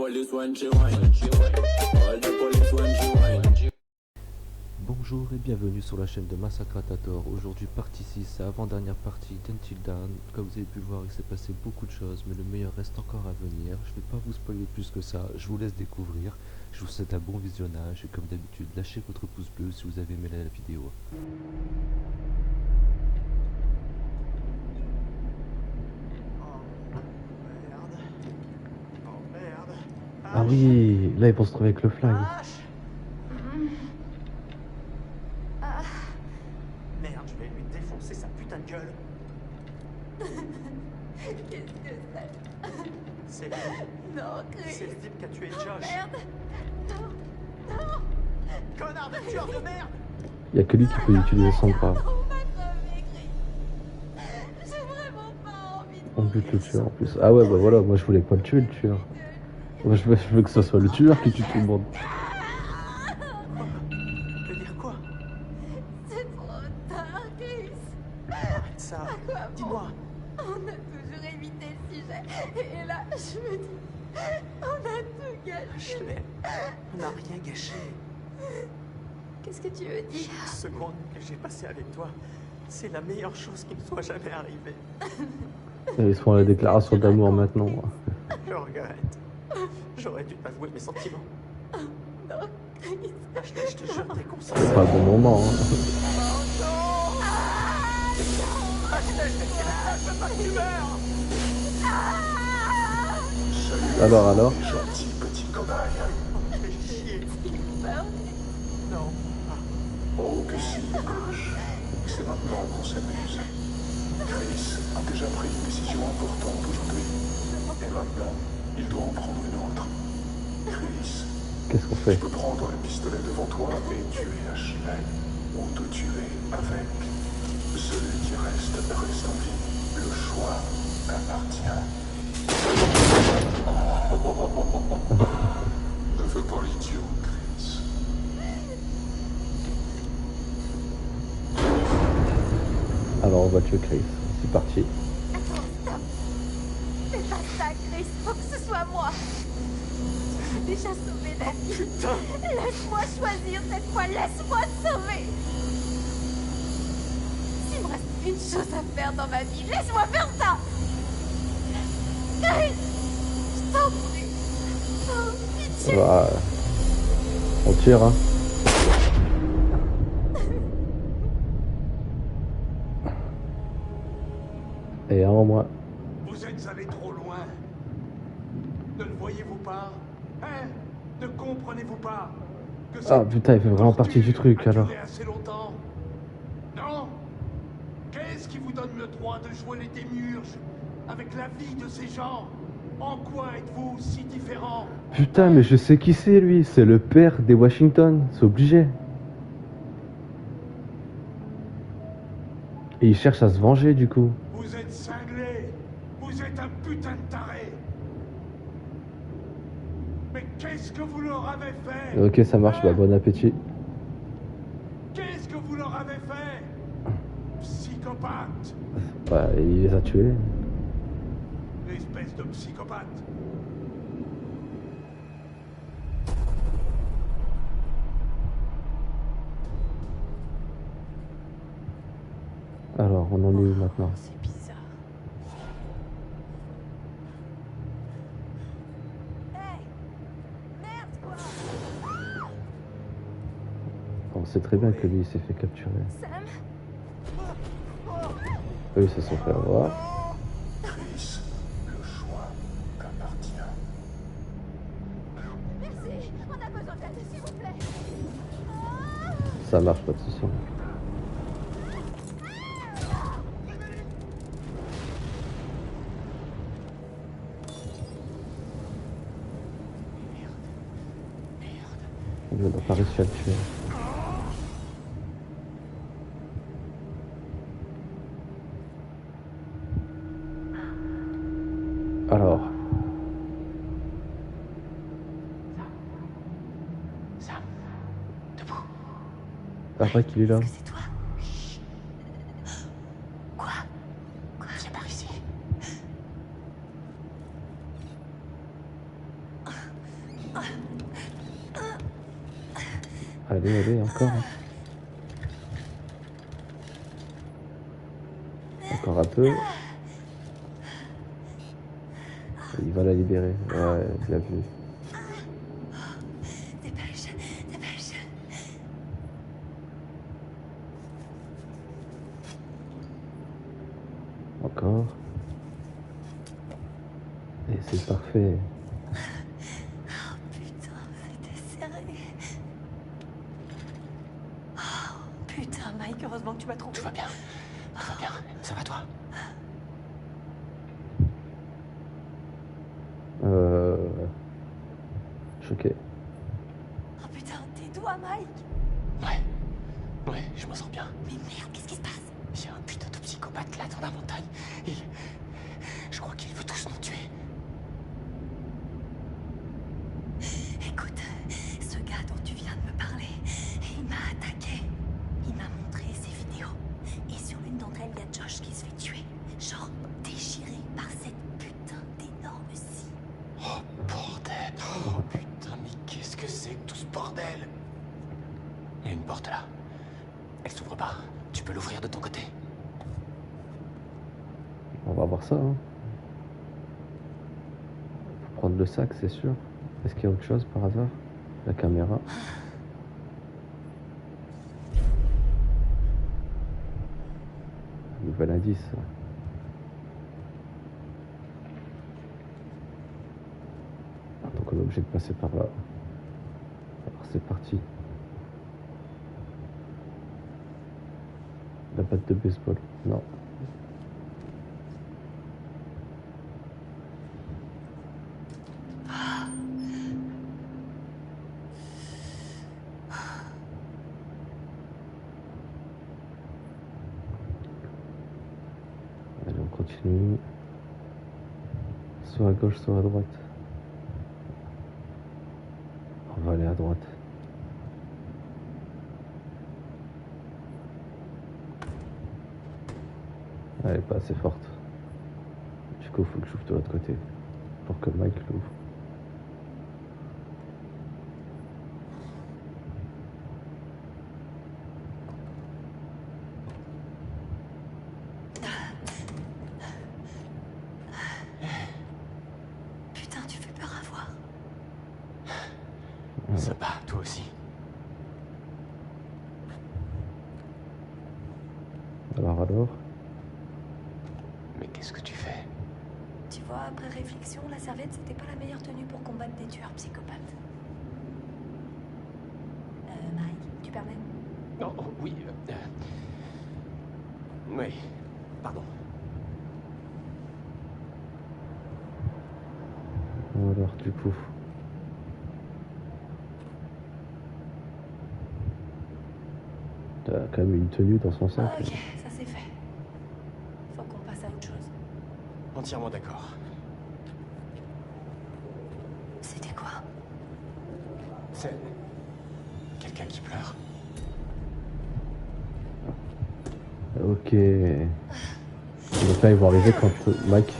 police when she whine. Call the police when she whine. Bonjour et bienvenue sur la chaîne de Massacratator. Aujourd'hui partie 6, avant-dernière partie d'Until Dawn. Comme vous avez pu le voir, il s'est passé beaucoup de choses, mais le meilleur reste encore à venir. Je vais pas vous spoiler plus que ça, je vous laisse découvrir. Je vous souhaite un bon visionnage et comme d'habitude, lâchez votre pouce bleu si vous avez aimé la vidéo. Ah oui, là ils vont se trouver avec le flag. Merde, je vais lui défoncer sa putain de gueule. Qu'est-ce que c'est? C'est lui. Non, Chris. C'est le type qui a tué Josh. Merde. Non. Non. Connard de tueur de merde. Il y a que lui qui peut utiliser son bras. On m'a crevé, Chris. J'ai vraiment pas envie de On bute le tueur en plus. Ah ouais, bah voilà, moi je voulais pas le tuer le tueur. Moi je veux que ce soit le tueur qui tue tout le monde. Je veux dire quoi? C'est trop tard, Chris. Arrête ça. À quoi bon? Dis-moi. On a toujours évité le sujet. Et là, je me dis, on a tout gâché. Ashley, on n'a rien gâché. Qu'est-ce que tu veux dire? Chaque seconde que j'ai passée avec toi, c'est la meilleure chose qui me soit jamais arrivée. Et ils se font la déclaration d'amour maintenant. Je regrette. J'aurais dû t'avouer mes sentiments. Non, Chris. Ashley, je te jure, t'es conscient. C'est pas le bon moment. Hein. Oh non! Ashley, je veux pas que tu meurs! Alors Gentil petit cobaye. Fais chier. Non. Oh que si, gauche. C'est maintenant qu'on s'amuse. Chris a déjà pris une décision importante aujourd'hui. Et maintenant, il doit en prendre une autre. Chris, qu'est-ce qu'on tu fait? peux prendre le pistolet devant toi et tuer Ashley. Ou te tuer avec. Celui qui reste en vie. Le choix t'appartient. Ne fais pas l'idiot, Chris. Alors on va tuer Chris. C'est parti. Attends, stop. Fais pas ça, Chris. Faut que ce soit moi. J'ai déjà sauvé la vie. Putain! Laisse-moi choisir cette fois. Laisse-moi te sauver. S'il me reste une chose à faire dans ma vie, laisse-moi faire ça. Chris, je t'en prie. Oh, pitié. Bah, on tire hein. Et un en moins. Vous êtes allé trop loin. Ne le voyez-vous pas? Hein? Ne comprenez-vous pas que Ah putain, il fait vraiment partie du truc a alors. duré assez longtemps? Non? Qu'est-ce qui vous donne le droit de jouer les démiurges avec la vie de ces gens? En quoi êtes-vous si différents? Putain, mais je sais qui c'est lui. C'est le père des Washington. C'est obligé. Et il cherche à se venger du coup. Vous êtes cinglés. Vous êtes un putain de taré. Mais qu'est-ce que vous leur avez fait? Ok, ça marche. Bah, bon appétit. Qu'est-ce que vous leur avez fait? Psychopathe. Bah, il les a tués. Espèce de psychopathe. Alors, on en est où maintenant? C'est bizarre. Hey! Merde, quoi! On sait très bien que lui il s'est fait capturer. Sam? Eux ils se sont fait avoir. Chris, le choix t'appartient. Merci! On a besoin d'aide, s'il vous plaît! Ça marche, pas de soucis. On n'a pas réussi à le tuer. Alors. Sam, debout. Ah, vrai qu'il est là. C'est toi? Quoi? Viens par ici. Allez, allez, encore. Encore un peu. Il va la libérer. Ouais, bien vu. Dépêche, dépêche. Encore. Et c'est parfait. Oh putain, c'était serré. Oh putain, Mike, heureusement que tu m'as trouvé. Tout va bien. Tout va bien. Ça va, toi? Choqué. Oh putain, tes doigts, Mike. Ouais, je m'en sors bien. Mais merde, qu'est-ce qui se passe? Il y a un putain de psychopathe là dans la montagne. Je crois qu'il veut tous nous tuer. Écoute, ce gars dont tu viens de me parler, il m'a attaqué. Il m'a montré ses vidéos. Et sur l'une d'entre elles, il y a Josh qui se fait tuer. Genre déchiré par cette putain d'énorme scie. Oh bordel. Oh putain, mais qu'est-ce que c'est que tout ce bordel? Il y a une porte là. Elle s'ouvre pas. Tu peux l'ouvrir de ton côté? On va voir ça. Hein. Faut prendre le sac, c'est sûr. Est-ce qu'il y a autre chose par hasard? La caméra. Nouvel indice. Donc on est obligé de passer par là. Alors c'est parti. La batte de baseball. Non. Allez, on continue. Soit à gauche, soit à droite. On va aller à droite. Elle est pas assez forte. Du coup, il faut que j'ouvre de l'autre côté. Pour que Mike l'ouvre. Putain, tu fais peur à voir. Sympa, toi aussi. Alors. Mais qu'est-ce que tu fais? Tu vois, après réflexion, la serviette, c'était pas la meilleure tenue pour combattre des tueurs psychopathes. Mike, tu permets? Oh, oui. Oui, pardon. Alors, du coup. T'as quand même une tenue dans son sac. Ok, ça c'est fait. Faut qu'on passe à autre chose. Entièrement d'accord. C'était quoi? C'est... quelqu'un qui pleure. Ok. Donc là, ils vont arriver quand Mike.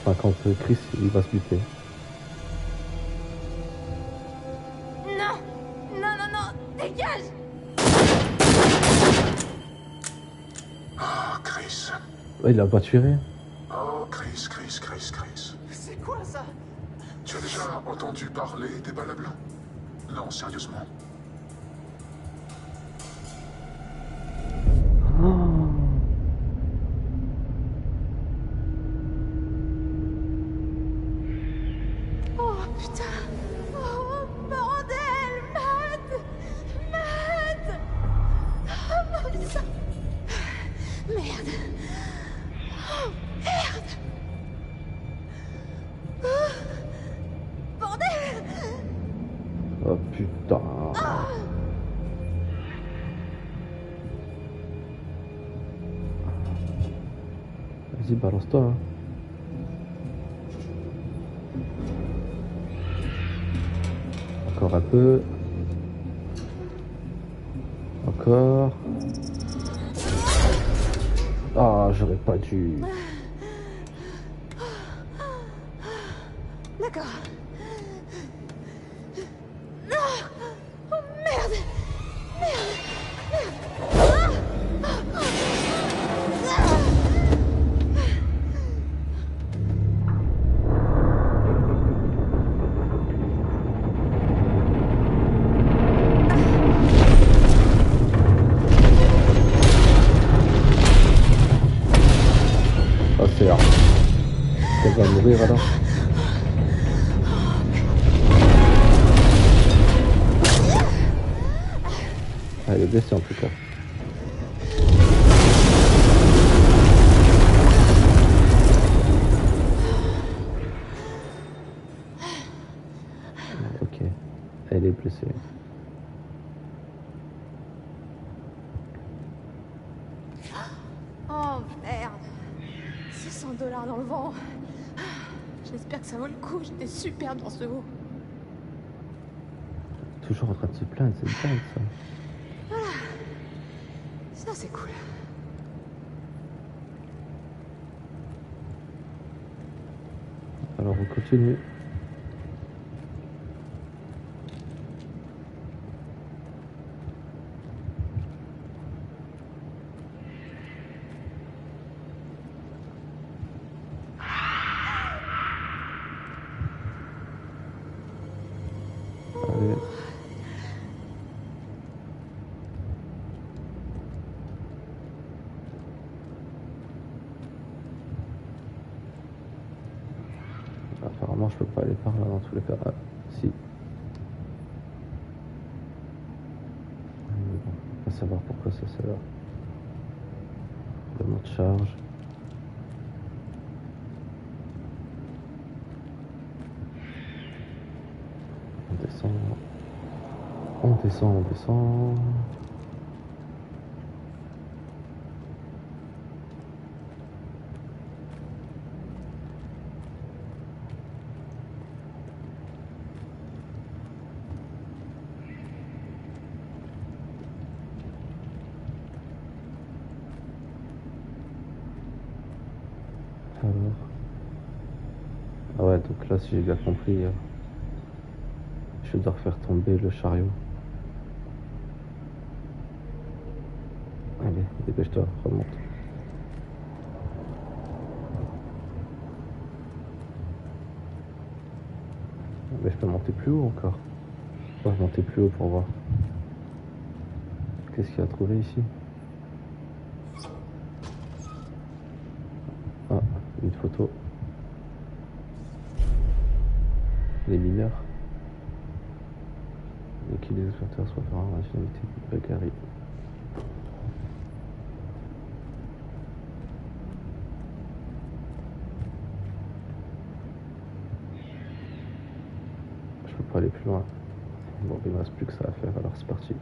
Enfin, quand Chris, il va se buter. Non! Non, non, non! Dégage! Ah, Chris. Ouais, il a pas tué. Oh, Chris. C'est quoi ça? Tu as déjà entendu parler des balles blancs? Non, sérieusement. Oh putain! Oh bordel! Matt! Oh mon sang! Merde! Oh merde! Oh, bordel! Oh putain. Vas-y, balance-toi. Hein. Encore un peu. Encore. Ah, j'aurais pas dû. D'accord. mourir alors. Ah, elle est blessée en tout cas. Ok, elle est blessée. Oh merde, 600 $ dans le vent. J'espère que ça vaut le coup, j'étais superbe dans ce haut. Toujours en train de se plaindre, c'est dingue ça. Ça c'est cool. Alors on continue. Allez. Apparemment je peux pas aller par là dans tous les cas. Ah, si. Mais bon, on va savoir pourquoi ça c'est là. Le mode charge. On descend. On descend, on descend. Alors. Ah ouais, donc là, si j'ai bien compris, je dois faire tomber le chariot. Allez, dépêche-toi, remonte. Mais je peux monter plus haut encore. Je dois monter plus haut pour voir. Qu'est-ce qu'il y a à trouver ici? Ah, une photo. Les mineurs. Et qui les exploiteurs soient par la nationalité Bulgarie. Je peux pas aller plus loin. Bon, il ne reste plus que ça à faire, alors c'est parti.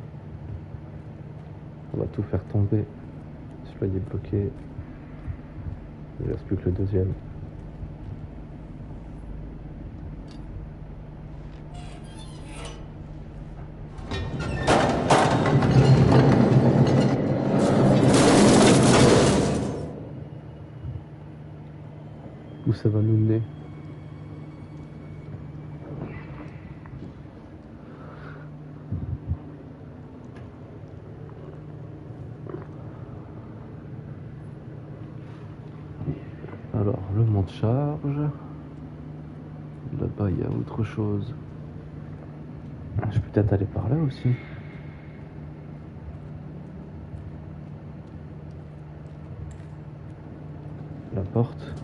On va tout faire tomber. Celui-là il est bloqué. Il ne reste plus que le deuxième. Où ça va nous mener? Alors, le monte charge. Là-bas, il y a autre chose. Je peux peut-être aller par là aussi. La porte.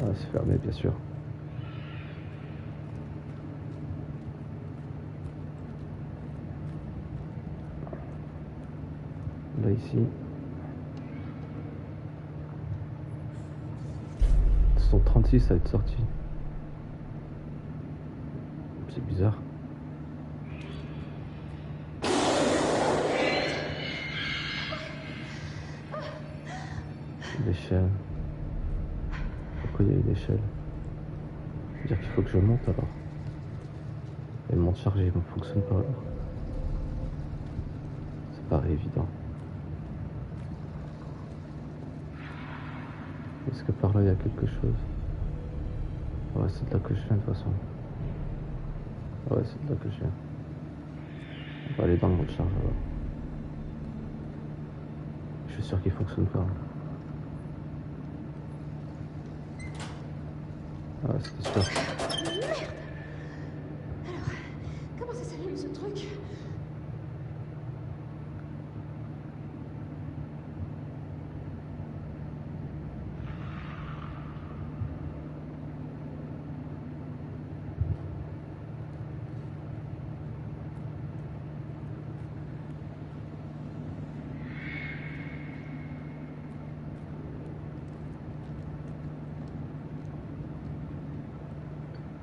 Ah, c'est fermé, bien sûr. Là, ici. Ils sont 36 à être sortis. C'est bizarre. L'échelle. Pourquoi il y a une échelle? C'est-à-dire qu'il faut que je monte alors. Et le monte charge il ne fonctionne pas alors. Ça paraît évident. Est-ce que par là il y a quelque chose? Ouais, c'est de là que je viens de toute façon. Ouais, c'est de là que je viens. On va aller dans le mode charge alors. Je suis sûr qu'il fonctionne pas. Ah, c'était sûr. Comment ça s'allume ce truc?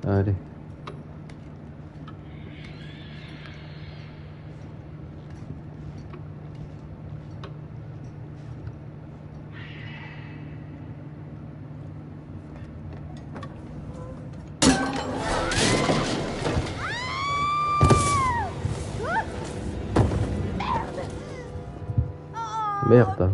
Allez. Merde.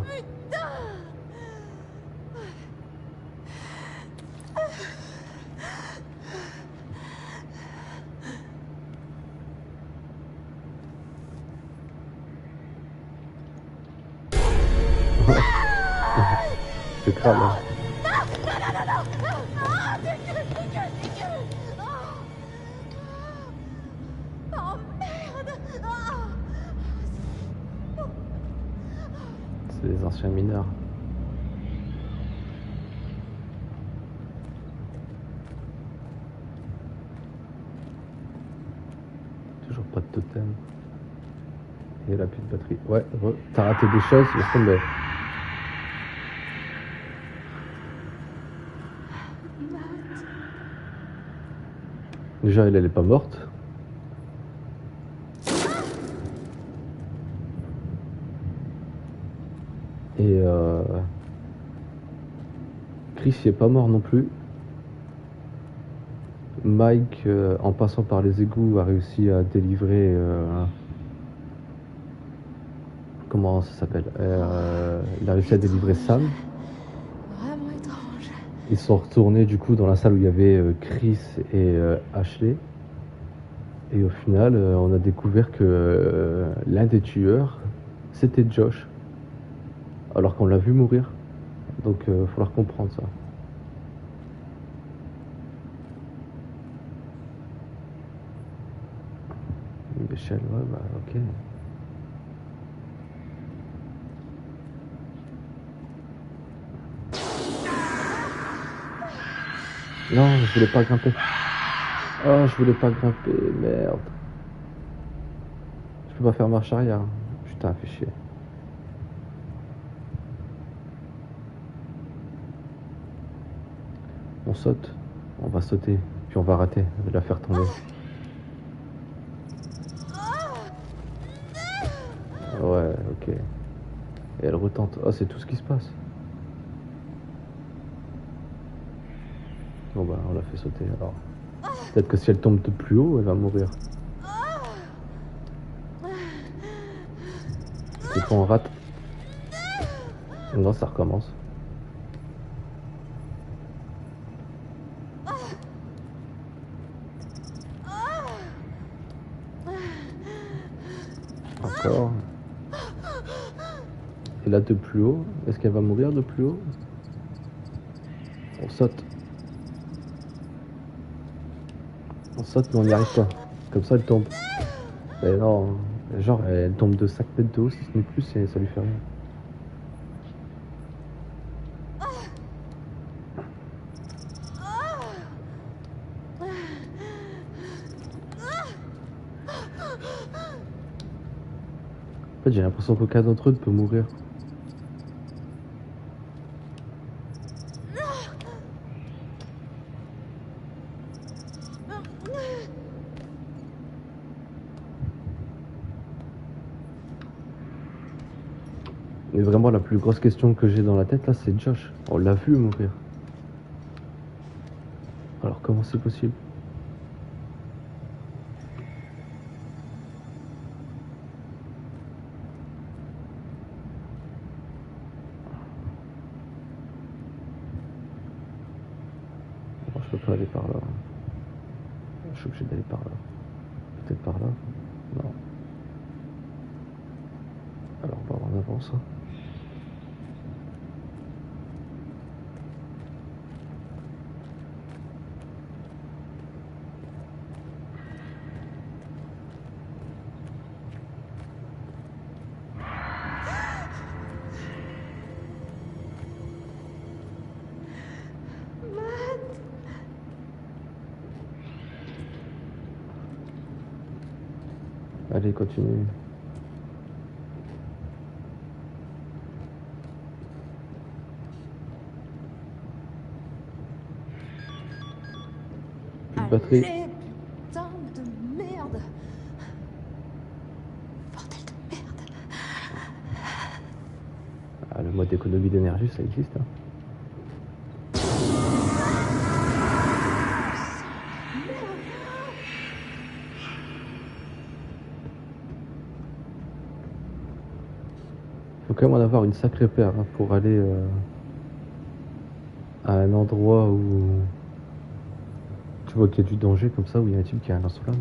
C'est grave là. Oh merde! Ah. C'est des anciens mineurs. Toujours pas de totem. Et la plus de batterie. Ouais, t'as raté des choses, laisse tomber. Déjà, elle est pas morte. Et Chris il est pas mort non plus. Mike, en passant par les égouts, a réussi à délivrer. Comment ça s'appelle il a réussi à délivrer Sam. Vraiment étrange. Ils sont retournés du coup dans la salle où il y avait Chris et Ashley. Et au final, on a découvert que l'un des tueurs, c'était Josh. Alors qu'on l'a vu mourir. Donc il va falloir comprendre ça. Michel, ouais, bah ok. Non, je voulais pas grimper. Oh, je voulais pas grimper, merde. Je peux pas faire marche arrière. Putain, fait chier. On saute, on va sauter, puis on va rater, on va la faire tomber. Ouais, ok. Et elle retente. Oh, c'est tout ce qui se passe. Bon bah, on l'a fait sauter alors. Peut-être que si elle tombe de plus haut, elle va mourir. C'est quand on rate. Non, ça recommence. Encore. Et là de plus haut, est-ce qu'elle va mourir de plus haut? On saute. On saute mais on n'y arrive pas. Comme ça elle tombe. Mais non, genre elle tombe de 5 mètres de haut si ce n'est plus et ça lui fait rien. En fait j'ai l'impression qu'aucun d'entre eux ne peut mourir. Mais vraiment la plus grosse question que j'ai dans la tête là c'est Josh. On l'a vu mourir. Alors comment c'est possible? Bon, je peux pas aller par là. Je suis obligé d'aller par là. Peut-être par là? Non. Alors bah on avance. Hein. Allez, continue. batterie. Allez, putain de merde. Bordel de merde. Ah, le mode économie d'énergie, ça existe. Hein. Faut quand même en avoir une sacrée paire hein, pour aller à un endroit où tu vois qu'il y a du danger comme ça, où il y a un type qui a un lance-flamme.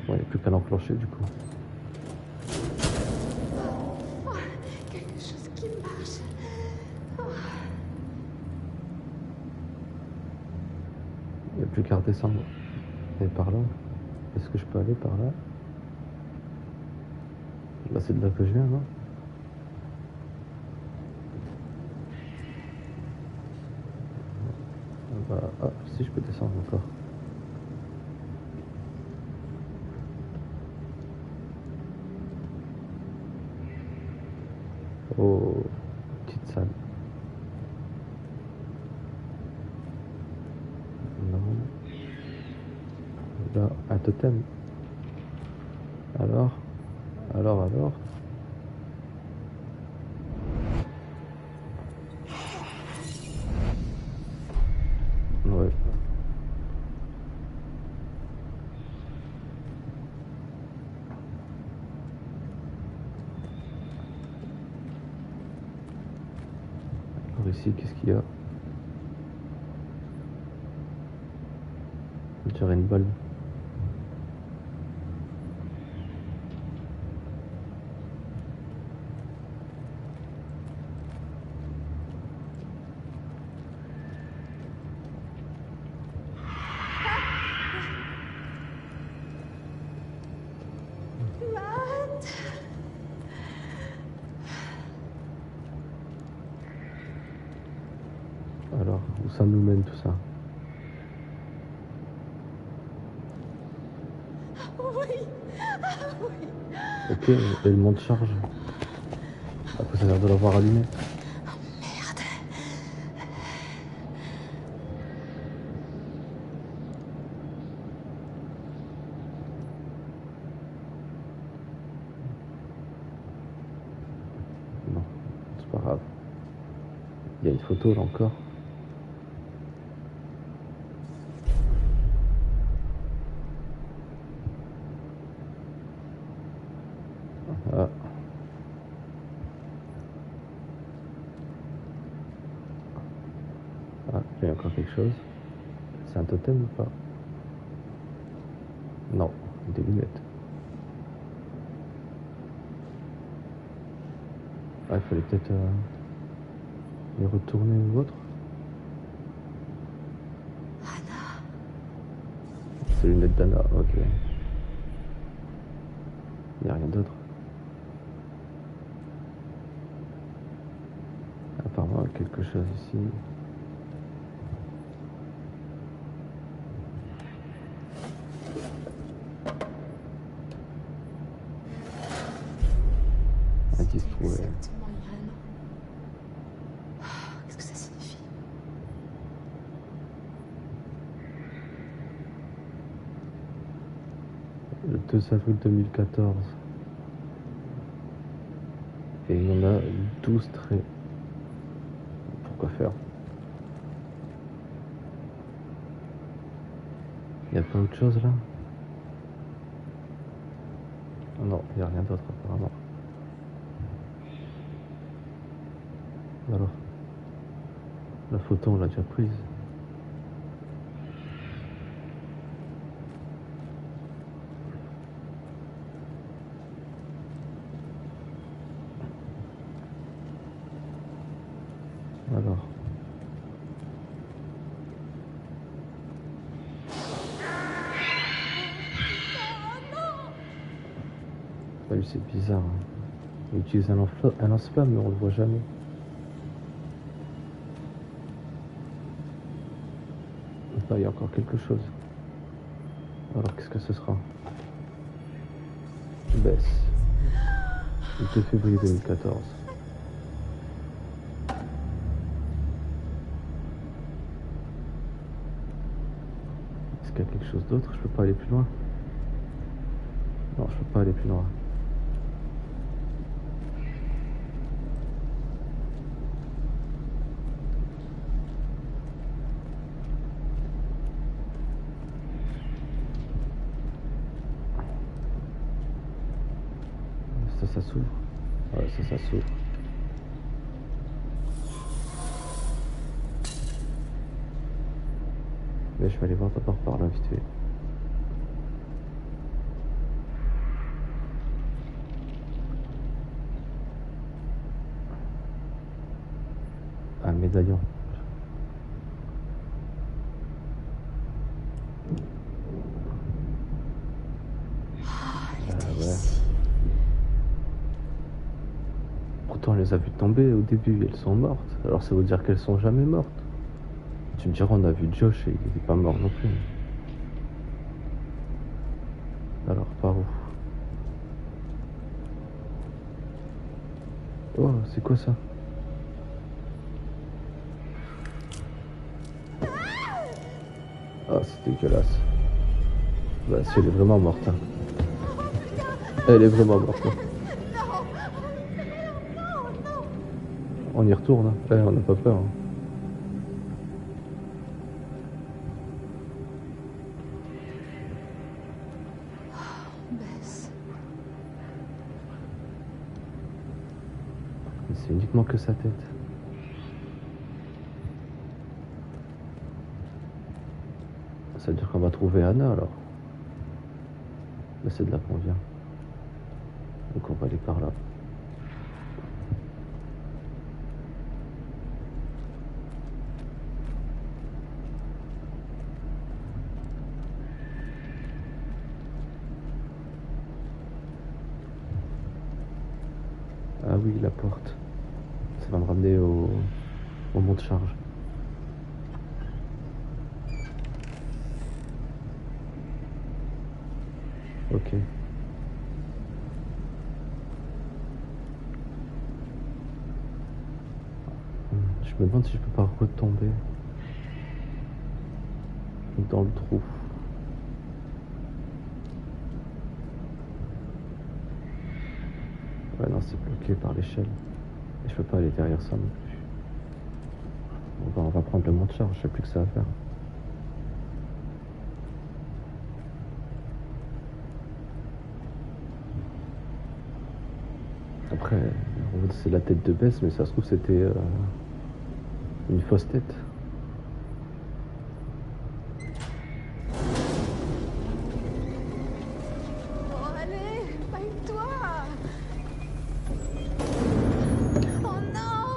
Bon, il n'y a plus qu'à l'enclencher du coup. Oh, quelque chose qui marche. Oh. Il n'y a plus qu'à redescendre. Et par là. Est-ce que je peux aller par là? Là c'est de là que je viens, non? Bah, ah, si je peux descendre encore. Oh, petite salle. Non. Là, un totem. Alors. Ouais. Alors ici, qu'est-ce qu'il y a? On dirait une balle. Matt. Alors, où ça nous mène tout ça? Oui. Ah oui. Ok, et le monde charge. Après ça a l'air de l'avoir allumé. Merde. Non, c'est pas grave. Il y a une photo là encore. Ah. Ah, il y a encore quelque chose. C'est un totem ou pas? Non, des lunettes. Ah, il fallait peut-être les retourner ou autre. Anna. C'est les lunettes d'Anna, ok. Il n'y a rien d'autre. Apparemment, il y a quelque chose ici. Indice trouvé. Exactement, Irène. Qu'est-ce que ça signifie? Le 2 avril 2014. Et il y en a 12 traits. Pourquoi faire? Il n'y a pas autre chose là? Non, il n'y a rien d'autre apparemment. Alors, la photo on l'a déjà prise. Alors. Ah oui, c'est bizarre. Hein. Il utilise un lance-flamme, mais on le voit jamais. Là, il y a encore quelque chose. Alors, qu'est-ce que ce sera? Bess. Le 2 février 2014. Est-ce qu'il y a quelque chose d'autre? Je peux pas aller plus loin? Non, je peux pas aller plus loin. Ça s'ouvre. Ouais, ça s'ouvre. Mais je vais aller voir d'abord par là vite fait. Un médaillon. Ouais. Pourtant, on les a vues tomber au début, elles sont mortes. Alors ça veut dire qu'elles sont jamais mortes. Tu me diras, on a vu Josh et il est pas mort non plus. Alors, par où? Oh, c'est quoi ça? Ah, c'est dégueulasse. Bah, si elle est vraiment morte. Hein. Elle est vraiment morte. Hein. On y retourne. Hein. On n'a pas peur. Hein. Bess. Mais c'est uniquement que sa tête. Ça veut dire qu'on va trouver Anna alors. Mais c'est de là qu'on vient. Donc on va aller par là. Ah oui, la porte. Ça va me ramener au mont de charge. Ok. Je me demande si je peux pas retomber dans le trou. Ouais, non, c'est bloqué par l'échelle. Et je peux pas aller derrière ça non plus. On va prendre le mont de charge, je sais plus que ça à faire. Après, c'est la tête de Bess, mais ça se trouve c'était une fausse tête. Oh, allez, pas une toi. Oh non.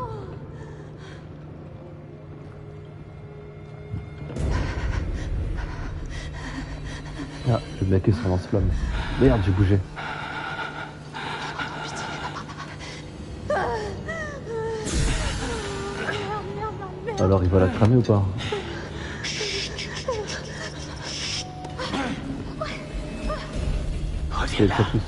Ah, le mec est sur lance-flamme. Merde, j'ai bougé. Alors il va la cramer ou pas? C'est pas plus.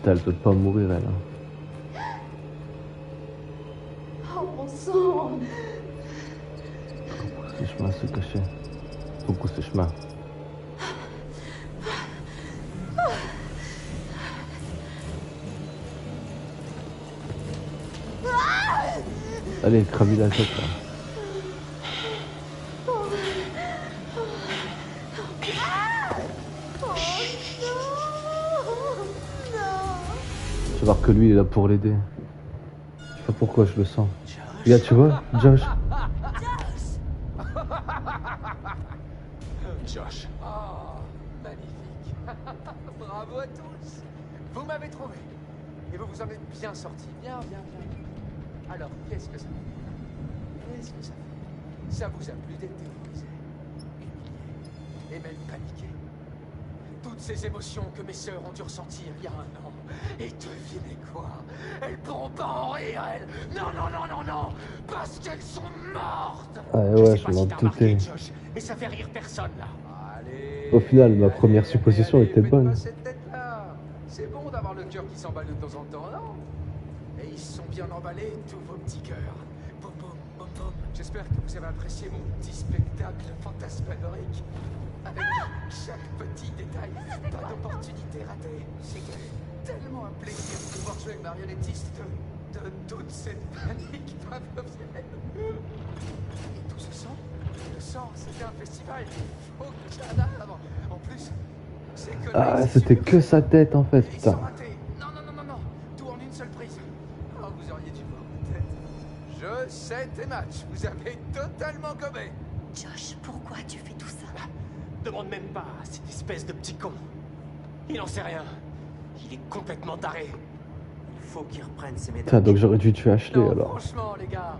Putain, elle peut pas mourir elle. Hein. Oh mon sang. Ce chemin se cachait. Beaucoup ce chemin. Allez, crame la tête là. Tu vas voir que lui il est là pour l'aider. Je sais pas pourquoi je le sens. Regarde, tu vois, Josh. Josh. Oh, magnifique. Bravo à tous. Vous m'avez trouvé. Et vous vous en êtes bien sorti. Bien. Alors, qu'est-ce que ça fait? Qu'est-ce que ça fait? Ça vous a plu d'être terrorisé, humilié et même paniqué? Toutes ces émotions que mes sœurs ont dû ressentir il y a 1 an. Et devinez quoi? Elles pourront pas en rire, elles. Non, parce qu'elles sont mortes. Ah Je ouais, sais je pas m'en si t'as remarqué, doutais. Josh, mais ça fait rire personne, là. Allez, Au final, ma première supposition était faites bonne. pas cette tête-là. C'est bon d'avoir le cœur qui s'emballe de temps en temps, non? Et ils se sont bien emballés, tous vos petits cœurs. Boum, boum, boum, boum. J'espère que vous avez apprécié mon petit spectacle fantasmagorique. Avec chaque petit détail, pas d'opportunité ratée. C'était tellement un plaisir de pouvoir jouer avec marionnettiste de toute cette panique pavlovienne. Et tout ce sang, le sang, c'était un festival au cadavre. En plus, c'est que Ah, c'était que sa tête en fait, ils sont putain. ratés. Non. Tout en une seule prise. Oh, vous auriez dû voir ma tête. Je sais tes matchs. Vous avez totalement gommé. Josh, pourquoi tu fais tout ça? Demande même pas à cette espèce de petit con. Il en sait rien. Il est complètement taré. Il faut qu'il reprenne ses médailles. Putain, donc j'aurais dû tuer Ashley Non, alors. franchement, les gars,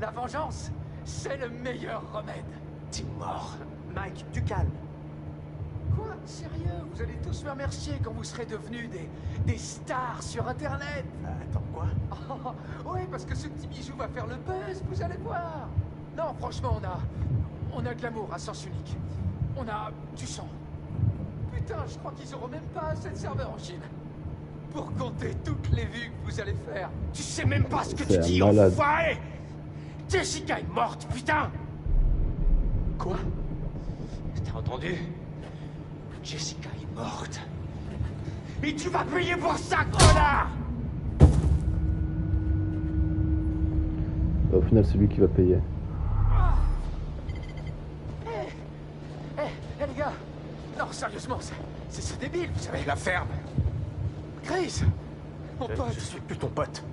la vengeance, c'est le meilleur remède. T'es mort. Mike, du calme. Quoi? Sérieux? Vous allez tous me remercier quand vous serez devenus des stars sur Internet. Attends, quoi? Oh, ouais, parce que ce petit bijou va faire le buzz, vous allez voir. Non, franchement, on a de l'amour à sens unique. On a du sang. Putain, je crois qu'ils auront même pas assez de serveurs en Chine. Pour compter toutes les vues que vous allez faire. Tu sais même pas ce que tu C'est un dis, malade. enfoiré! Jessica est morte, putain! Quoi? T'as entendu? Jessica est morte. Et tu vas payer pour ça, connard! Au final, c'est lui qui va payer. Eh les gars! Non, sérieusement, c'est débile, vous savez. La ferme. Chris! Mon pote! Je suis plus ton pote.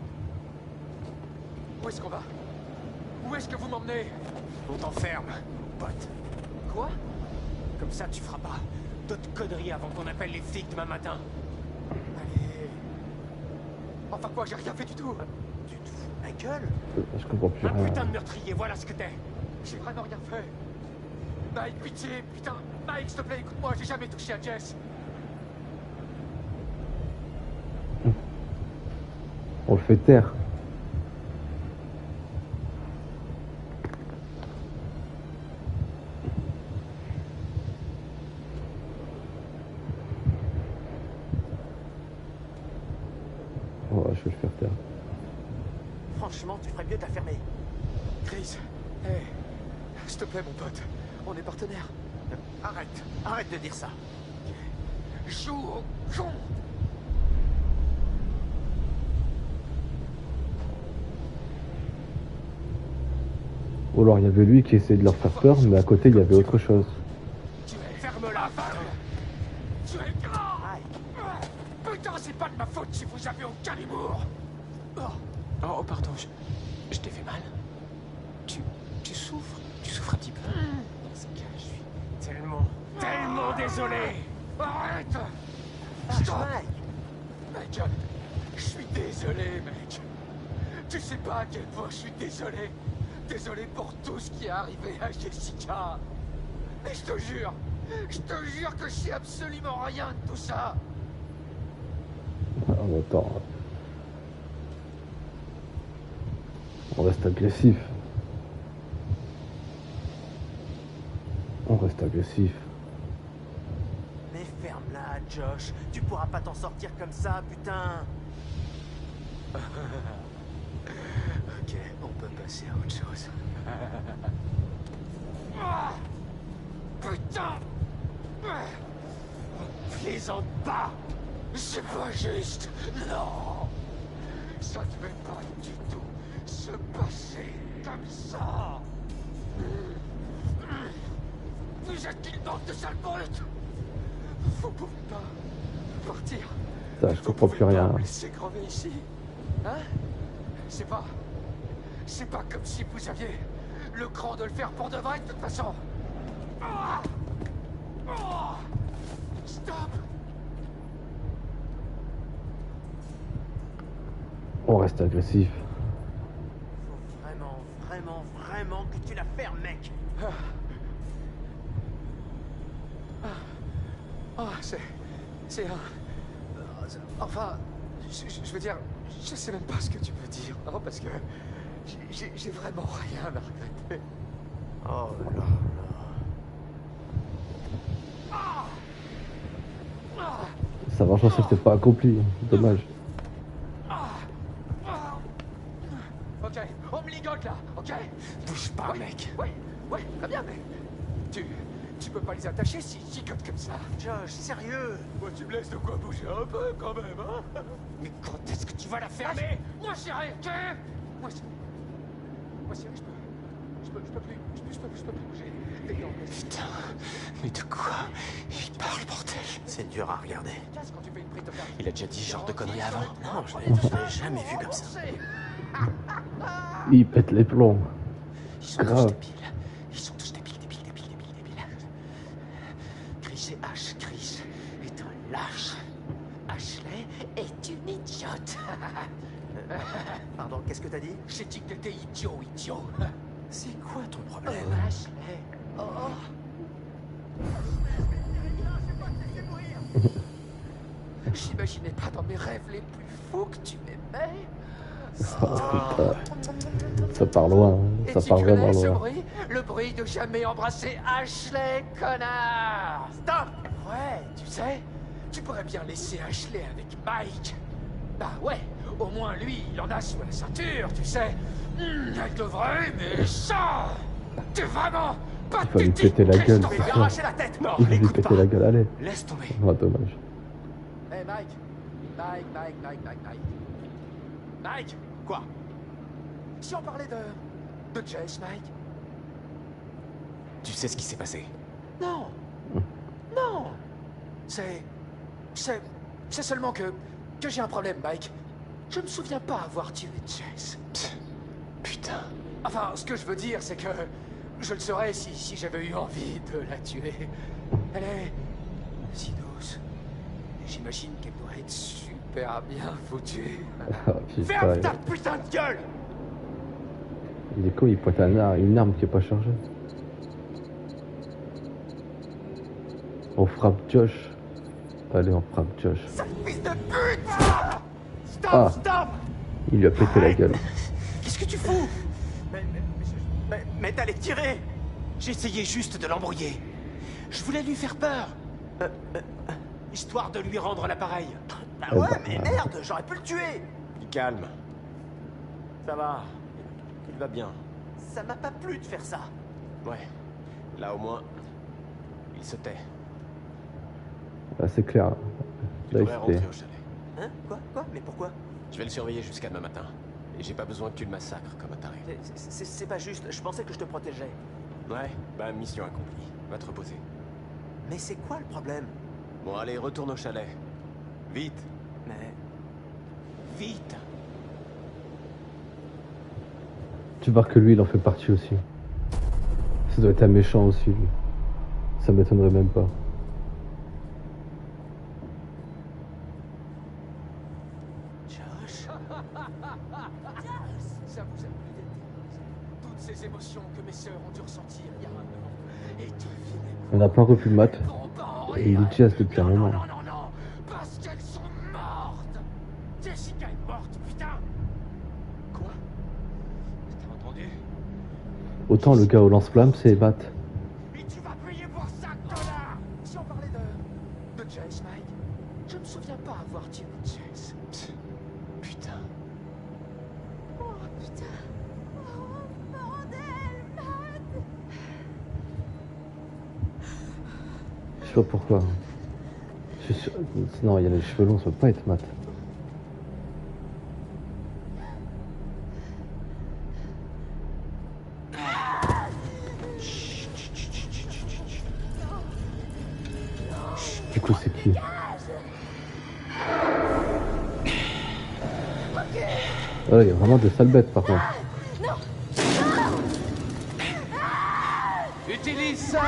Où est-ce qu'on va? Où est-ce que vous m'emmenez? On t'enferme, pote. Quoi? Comme ça, tu feras pas d'autres conneries avant qu'on appelle les flics demain matin. Allez. Enfin quoi, j'ai rien fait du tout. Tu te fous de ma gueule? Je comprends plus Un rien. putain de meurtrier, voilà ce que t'es. J'ai vraiment rien fait. Mike, pitié, putain. Mike, s'il te plaît, écoute-moi, j'ai jamais touché à Jess. On le fait taire. Oh, je vais le faire taire. Franchement, tu ferais mieux de la fermer. Chris, hé, s'il te plaît, mon pote, on est partenaires. Arrête de dire ça. Joue au con. Ou alors il y avait lui qui essayait de leur faire peur, mais à côté il y avait autre chose. Tu es ferme-la, tu es grand. Putain, c'est pas de ma faute si vous avez aucun humour. Oh, pardon, je t'ai fait mal. Tu souffres un petit peu. Dans ce cas, je suis tellement désolé. Arrête. Stop. Mec, je suis désolé, mec. Tu sais pas à quel point je suis désolé. Désolé pour tout ce qui est arrivé à Jessica. Mais je te jure que je sais absolument rien de tout ça. Ah, attends. On reste agressif. On reste agressif. Mais ferme-la, Josh. Tu pourras pas t'en sortir comme ça, putain. Ok, on peut passer à autre chose. Ah, putain! Plaisante pas! C'est pas juste! Non! Ça ne devait pas du tout se passer comme ça! Vous êtes une bande de sales brutes! Vous pouvez pas partir! Ça, je comprends plus rien. Me laisser crever ici! Hein? C'est pas comme si vous aviez le cran de le faire pour de vrai, de toute façon. Ah! Oh! Stop! On reste agressif. Faut vraiment que tu la fermes, mec. Oh, c'est un... Enfin, je veux dire, je sais même pas ce que tu veux dire, non, parce que j'ai vraiment rien à regretter. Oh là là. Sa vengeance n'était pas accomplie. Dommage. Ok, on me ligote là, ok? Bouge pas, mec. Ouais, très bien, mais... Tu peux pas les attacher si je gigote comme ça. Josh, sérieux? Moi, tu me laisses de quoi bouger un peu, quand même, hein? Mais quand est-ce que tu vas la fermer? Moi, chérie, ok? Moi, chérie, je peux plus bouger. Putain, mais de quoi il parle, bordel? C'est dur à regarder. Quand tu fais une prise de garde. Il a déjà dit ce genre de conneries avant. Non, je l'ai jamais vu comme ça. Il pète les plombs. Ils sont tous Grave. débiles. Ils sont tous débiles. Chris et Ash. Chris est un lâche. Ashley est une idiote. Pardon, qu'est-ce que t'as dit? J'ai dit que t'étais idiot. C'est quoi ton problème? Ashley. Oh. J'imaginais pas dans mes rêves les plus fous que tu m'aimais. Oh, putain. Ça part loin. Hein. Et Ça tu part vraiment connais ce loin. bruit? Le bruit de jamais embrasser Ashley, connard! Stop! Ouais, tu sais, tu pourrais bien laisser Ashley avec Mike. Bah ouais, au moins lui, il en a sous la ceinture, tu sais. Elle devrait, mais ça! T'es vraiment Il va lui pathétique, péter la gueule. Christopher. c'est Arracher sûr. la tête! Non, Il va lui écoute péter pas. la gueule. Allez. Laisse tomber. Oh, dommage. Hey Mike. Mike! Quoi? Si on parlait de Jess, Mike? Tu sais ce qui s'est passé? Non. C'est seulement que j'ai un problème, Mike. Je me souviens pas avoir tué Jess. Putain. Enfin, ce que je veux dire, c'est que je le saurais si j'avais eu envie de la tuer. Elle est si douce. J'imagine qu'elle doit être super bien foutue. Oh, putain, Ferme ta putain de gueule! il est con, il pointe une arme qui est pas chargée. On frappe Josh. Allez, on frappe Josh. Sale fils de pute! Stop, Ah. stop! Il lui a pété la gueule. Qu'est-ce que tu fous? Mais t'allais tirer! J'essayais juste de l'embrouiller. Je voulais lui faire peur. Histoire de lui rendre l'appareil. Bah ouais, mais merde, j'aurais pu le tuer! Calme. Ça va. Il va bien. Ça m'a pas plu de faire ça. Ouais. Là au moins, il se tait. Là, c'est clair. Tu Là, devrais il rentrer était. au chalet. Hein? Quoi? Mais pourquoi? Je vais le surveiller jusqu'à demain matin. Et j'ai pas besoin que tu le massacres comme un taré. C'est pas juste, je pensais que je te protégeais. Ouais, bah mission accomplie. Va te reposer. Mais c'est quoi le problème? Bon allez, retourne au chalet. Vite. Mais... Vite. Tu vois que lui, il en fait partie aussi. Ça doit être un méchant aussi, lui. Ça m'étonnerait même pas. Josh. Ça vous a plu d'être toutes ces émotions que mes sœurs ont dû ressentir il y a un an. Et devinez On n'a pas revu Matt. quoi? Et il jazz depuis un moment. Non, parce qu'elles sont mortes. Jessica est morte, putain. Quoi? T'as entendu? Autant le gars au lance-flamme, c'est Matt. Et tu vas payer pour ça, connard! Si on parlait de Jess, Mike, je me souviens pas avoir tué Jess. Putain. Oh putain. Oh bordel, Matt. Je sais pas pourquoi. Je suis sûr... Non, il y a les cheveux longs, ça peut pas être Matt. Du coup, c'est qui? Oh, il y a vraiment des sales bêtes par contre. Utilise ça!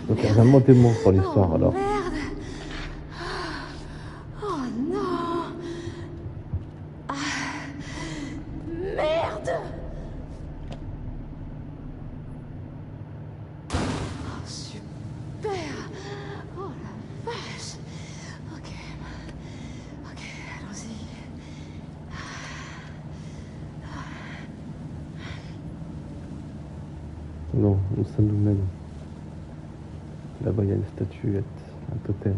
Donc il y a vraiment des monstres dans l'histoire Oh, alors. merde. Oh non. Ah, merde. Oh, super. Oh la vache. Ok. Ok, allons-y. Non, où ça nous mène? Là-bas il y a une statuette, un totem.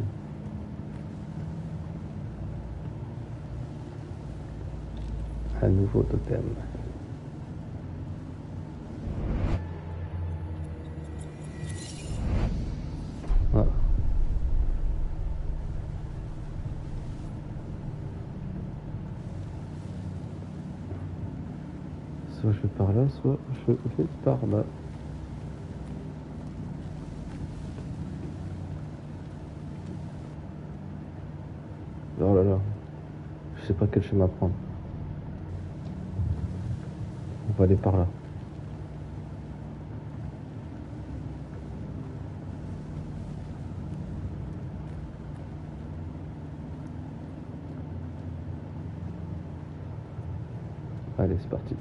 Un nouveau totem. Ah. Soit je vais par là, soit je vais par là. Oh là là, je sais pas quel chemin prendre. On va aller par là. Allez, c'est parti.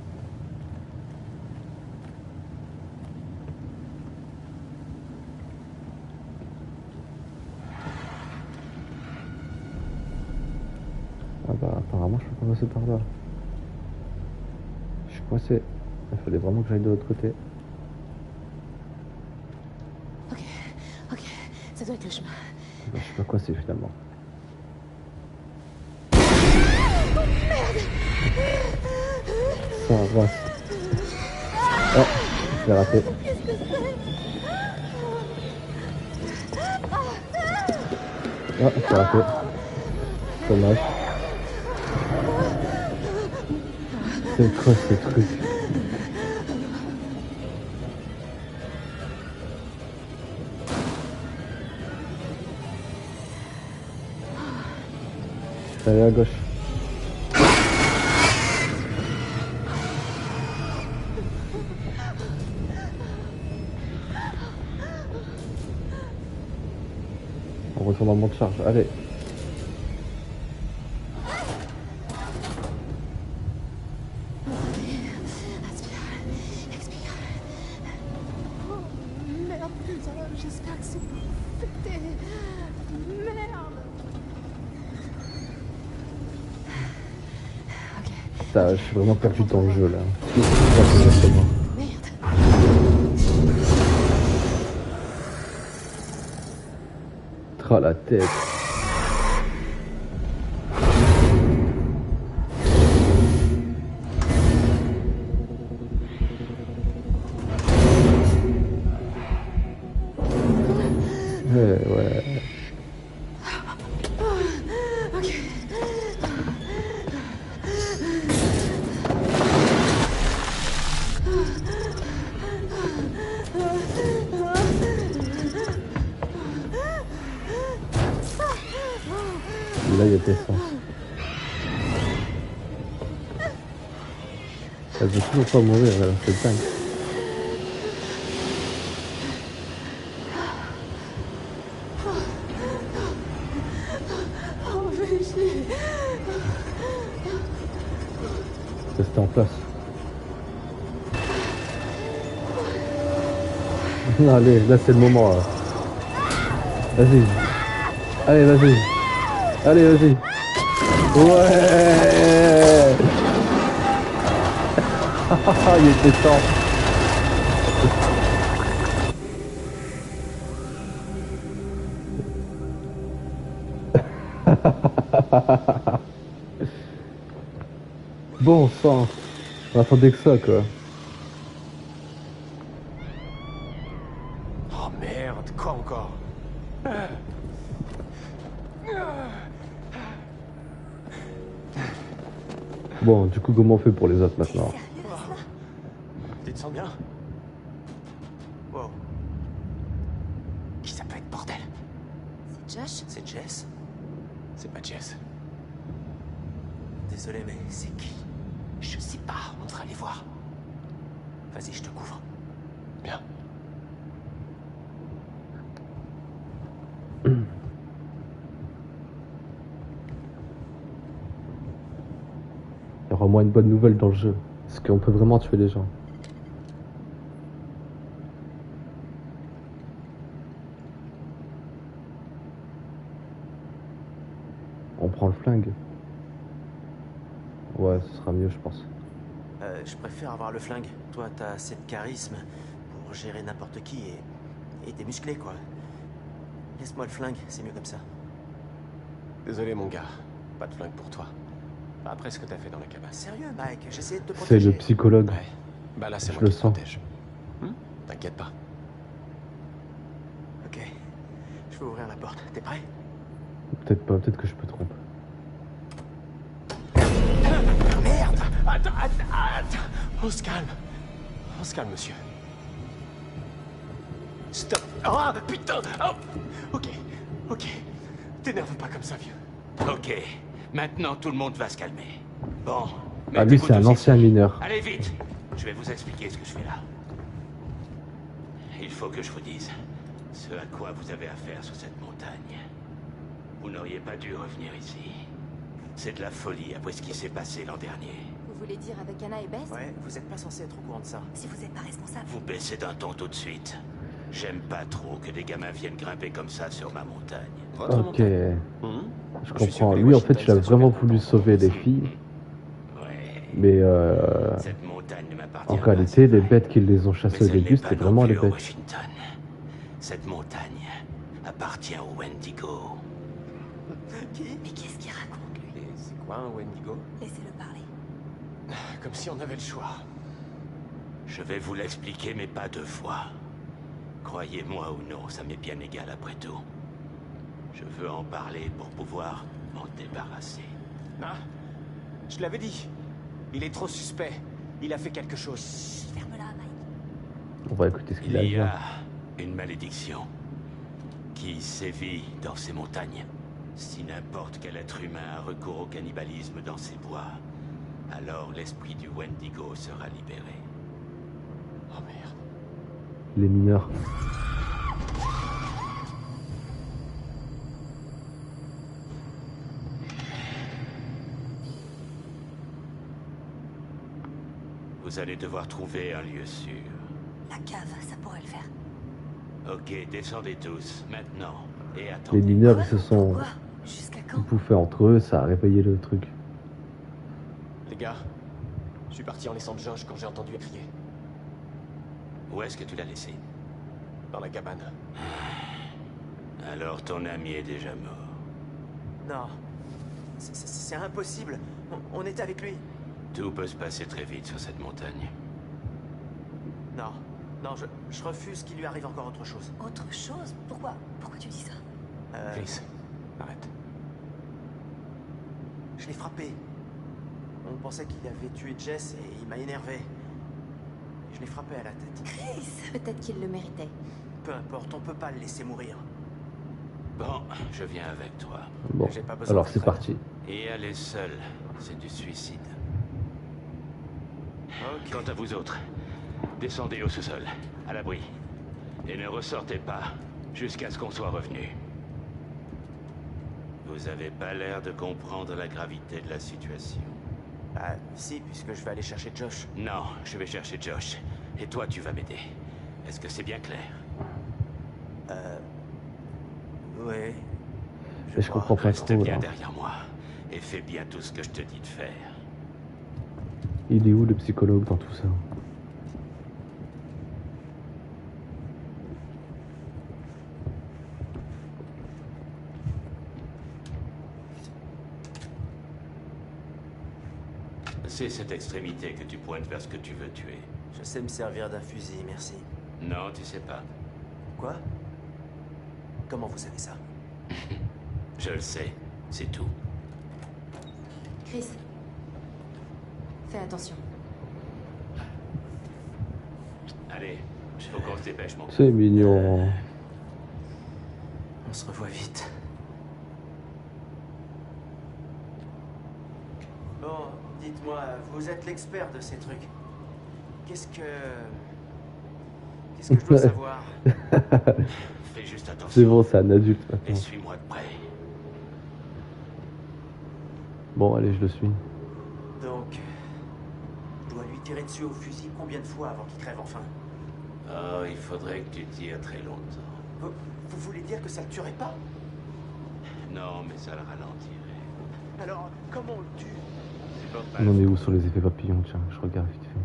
Ah bah apparemment je peux pas passer par là. Je suis coincé. Il fallait vraiment que j'aille de l'autre côté. Ok, ok, ça doit être le chemin. Bah, je suis pas coincé finalement. Ça avance. Oh, je l'ai raté. Ah, je l'ai raté. Dommage. C'est quoi ces trucs? Allez à gauche. On retourne en mode charge. Allez. Inspire, expire. Oh merde, putain, j'espère que c'est pas infecté. Merde. Ok. Putain, je suis vraiment perdu dans le jeu là. Exactement. Oh la tête. Ouais. Ok. Là il y a des sens. Elle veut toujours pas mourir, là. C'est dingue. Oh, fais chier. Restez en place. Allez, là c'est le moment là. Vas-y. Allez, vas-y. Allez, vas-y. Ouais. Il était temps. Bon sang. On attendait que ça quoi. Oh merde, quoi encore? Bon, du coup, comment on fait pour les autres maintenant? Tu te sens bien? Wow. Qui ça peut être, bordel? C'est Josh? C'est Jess? C'est pas Jess. Désolé, mais c'est qui? Je sais pas, on devrait aller voir. Vas-y, je te couvre. Bien. aura au moins une bonne nouvelle dans le jeu. Est-ce qu'on peut vraiment tuer les gens? On prend le flingue. Ouais, ce sera mieux, je pense. Je préfère avoir le flingue. Toi, t'as assez de charisme pour gérer n'importe qui et t'es musclé, quoi. Laisse-moi le flingue, c'est mieux comme ça. Désolé, mon gars. Pas de flingue pour toi. Pas après ce que t'as fait dans la cabane. Sérieux, Mike, j'essayais de te C'est protéger. le psychologue. Ouais. Bah là, c'est Je moi le qui te sens. protège. T'inquiète pas. Ok. Je vais ouvrir la porte. T'es prêt? Peut-être pas, peut-être que je peux tromper. Merde! Attends. On se calme. On se calme, monsieur. Stop. Ah, putain. Oh. Ok. T'énerve pas comme ça, vieux. Ok, maintenant tout le monde va se calmer. Bon, Ah, lui, c'est un mettez-vous tous ancien ici. mineur. Allez vite, je vais vous expliquer ce que je fais là. Il faut que je vous dise ce à quoi vous avez affaire sur cette montagne. Vous n'auriez pas dû revenir ici. C'est de la folie après ce qui s'est passé l'an dernier. Vous voulez dire avec Anna et Bess? Ouais, vous êtes pas censé être au courant de ça. Si vous n'êtes pas responsable. Vous baissez d'un ton tout de suite. J'aime pas trop que des gamins viennent grimper comme ça sur ma montagne. Votre Ok, montagne. je Je suis sûr comprends. que les Lui, en fait, Washington, il a ça vraiment survient voulu longtemps. sauver les filles, Ouais. mais Cette montagne ne m'appartient en pas, réalité, c'est les vrai. bêtes qui les ont Mais chassées au elle début, n'est pas c'était non vraiment plus les à bêtes. Washington. Cette montagne appartient au Wendigo. Qui? Mais qu'est-ce qu'il raconte, lui? Et c'est quoi un Wendigo? Laissez-le parler. Comme si on avait le choix. Je vais vous l'expliquer, mais pas deux fois. Croyez-moi ou non, ça m'est bien égal après tout. Je veux en parler pour pouvoir m'en débarrasser. Ah, je l'avais dit. Il est trop suspect. Il a fait quelque chose. Ferme-la, Mike. On va écouter ce qu'il a à Il y dire. a une malédiction qui sévit dans ces montagnes. Si n'importe quel être humain a recours au cannibalisme dans ces bois, alors l'esprit du Wendigo sera libéré. Oh merde. Les mineurs. Vous allez devoir trouver un lieu sûr. La cave, ça pourrait le faire. Ok, descendez tous, maintenant, et Les attendez. mineurs, ils se sont Quoi? Jusqu'à quand? bouffés entre eux, ça a réveillé le truc. Les gars, je suis parti en laissant Josh quand j'ai entendu crier. Où est-ce que tu l'as laissé? Dans la cabane. Alors ton ami est déjà mort. Non. C'est impossible. On était avec lui. Tout peut se passer très vite sur cette montagne. Non. Non, je refuse qu'il lui arrive encore autre chose. Autre chose? Pourquoi tu dis ça? Chris, arrête. Je l'ai frappé. On pensait qu'il avait tué Jess et il m'a énervé. Je l'ai frappé à la tête. Chris! Peut-être qu'il le méritait. Peu importe, on peut pas le laisser mourir. Bon, je viens avec toi. Bon, J'ai pas besoin alors de c'est ton parti. Et aller seul, c'est du suicide. Ok. Quant à vous autres, descendez au sous-sol, à l'abri. Et ne ressortez pas jusqu'à ce qu'on soit revenu. Vous avez pas l'air de comprendre la gravité de la situation. Ah, si, puisque je vais aller chercher Josh. Non, je vais chercher Josh. Et toi, tu vas m'aider. Est-ce que c'est bien clair? Ouais. Mais je comprends pas Reste trop bien là. derrière moi. Et fais bien tout ce que je te dis de faire. Il est où le psychologue dans tout ça? C'est cette extrémité que tu pointes vers ce que tu veux tuer. Je sais me servir d'un fusil, merci. Non, tu sais pas. Quoi? Comment vous savez ça? Je le sais, c'est tout. Chris. Fais attention. Allez, il faut qu'on se dépêche, mon. C'est mignon. On se revoit vite. Bon, dites-moi, vous êtes l'expert de ces trucs. Qu'est-ce que je dois savoir? Fais juste attention. C'est bon, c'est un adulte Et maintenant. suis-moi de près. Bon, allez, je le suis. Donc, tirer dessus au fusil combien de fois avant qu'il crève enfin? Oh, il faudrait que tu tires très longtemps. Vous voulez dire que ça le tuerait pas? Non, mais ça le ralentirait. Alors, comment on le tue? C'est pas On en mal. est où sur les effets papillons? Tiens, je regarde vite fait.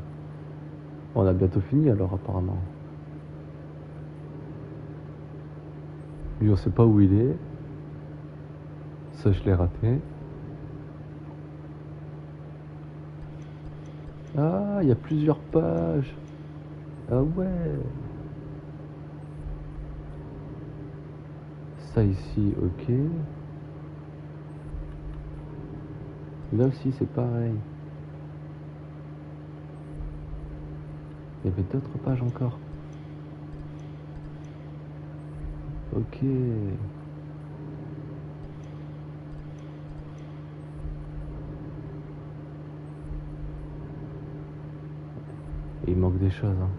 On a bientôt fini alors apparemment. Lui on sait pas où il est. Ça je l'ai raté. Ah, il y a plusieurs pages. Ah ouais. Ça ici, ok. Là aussi c'est pareil. Il y avait d'autres pages encore. Ok. Il manque des choses. Hein.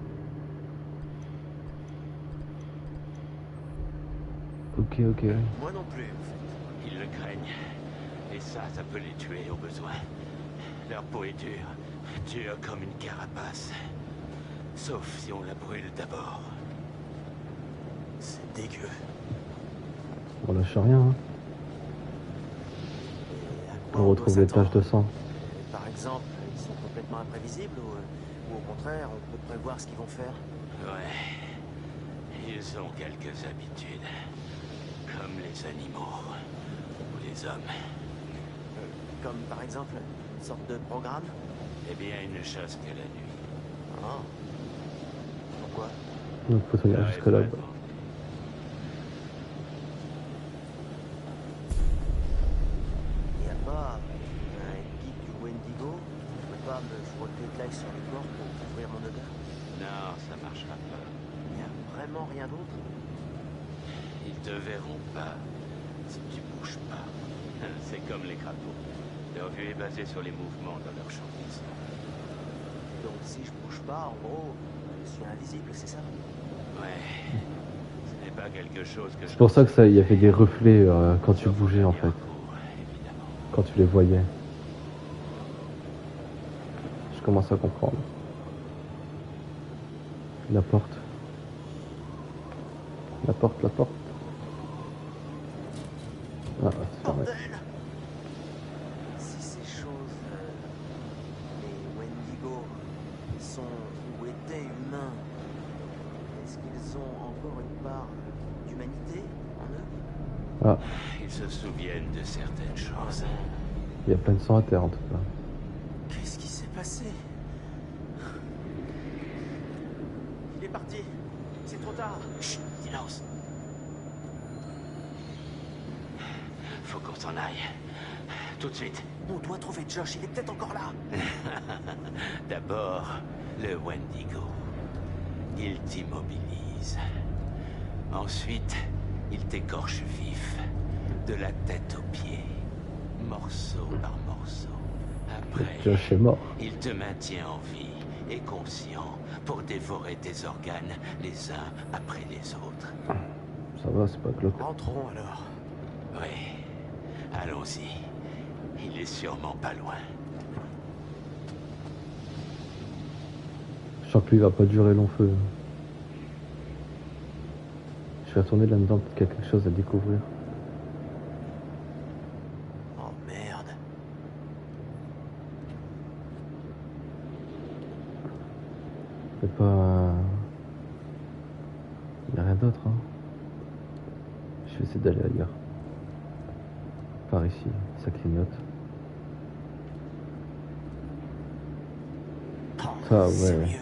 Ok, ok. Moi non plus, en fait. Ils le craignent. Et ça peut les tuer au besoin. Leur peau est dure. Dure comme une carapace. Sauf si on la brûle d'abord. C'est dégueu. On lâche rien. Hein. Et à quoi On doit retrouve les s'attendre? taches de sang. Par exemple, ils sont complètement imprévisibles ou au contraire, on peut prévoir ce qu'ils vont faire? Ouais. Ils ont quelques habitudes. Comme les animaux. Ou les hommes. Comme par exemple, une sorte de programme? Eh bien, ils ne chassent que la nuit. Ah. Pourquoi? Donc faut tenir jusque là. vraiment. Il n'y a pas un guide du Wendigo? Je peux pas me frotter de l'ail sur le corps pour couvrir mon odeur? Non, ça marchera pas. Il n'y a vraiment rien d'autre? Ils te verront pas si tu bouges pas. C'est comme les crapauds. Leur vue est basée sur les mouvements dans leur champ de vision. Donc si je bouge pas, en gros, je suis invisible, c'est ça? Ouais. Ce n'est pas quelque chose que C'est pour ça que ça, il y avait des reflets quand tu bougeais en fait. Évidemment. Quand tu les voyais. Je commence à comprendre. La porte. La porte, la porte. Ah, c'est fermé. Bordel! Si ces choses, les Wendigo, sont ou étaient humains, est-ce qu'ils ont encore une part d'humanité en eux? Ah, Ils se souviennent de certaines choses. il y a plein de sang à terre en tout cas. Qu'est-ce qui s'est passé? Il est parti. C'est trop tard. Chut, silence. Faut qu'on s'en aille. Tout de suite. On doit trouver Josh, il est peut-être encore là. D'abord, le Wendigo. Il t'immobilise. Ensuite, il t'écorche vif. De la tête aux pieds. Morceau par morceau. Après, Josh est mort. il te maintient en vie et conscient pour dévorer tes organes les uns après les autres. Ça va, c'est pas glauque. Rentrons alors. Oui, allons-y. Il est sûrement pas loin. Je sens que lui va pas durer long feu. Je vais retourner là-dedans, peut-être qu'il y a quelque chose à découvrir. Oh merde. C'est pas... Il n'y a rien d'autre, hein. Je vais essayer d'aller ailleurs. Par ici, ça clignote. Ça, ouais. Sérieux.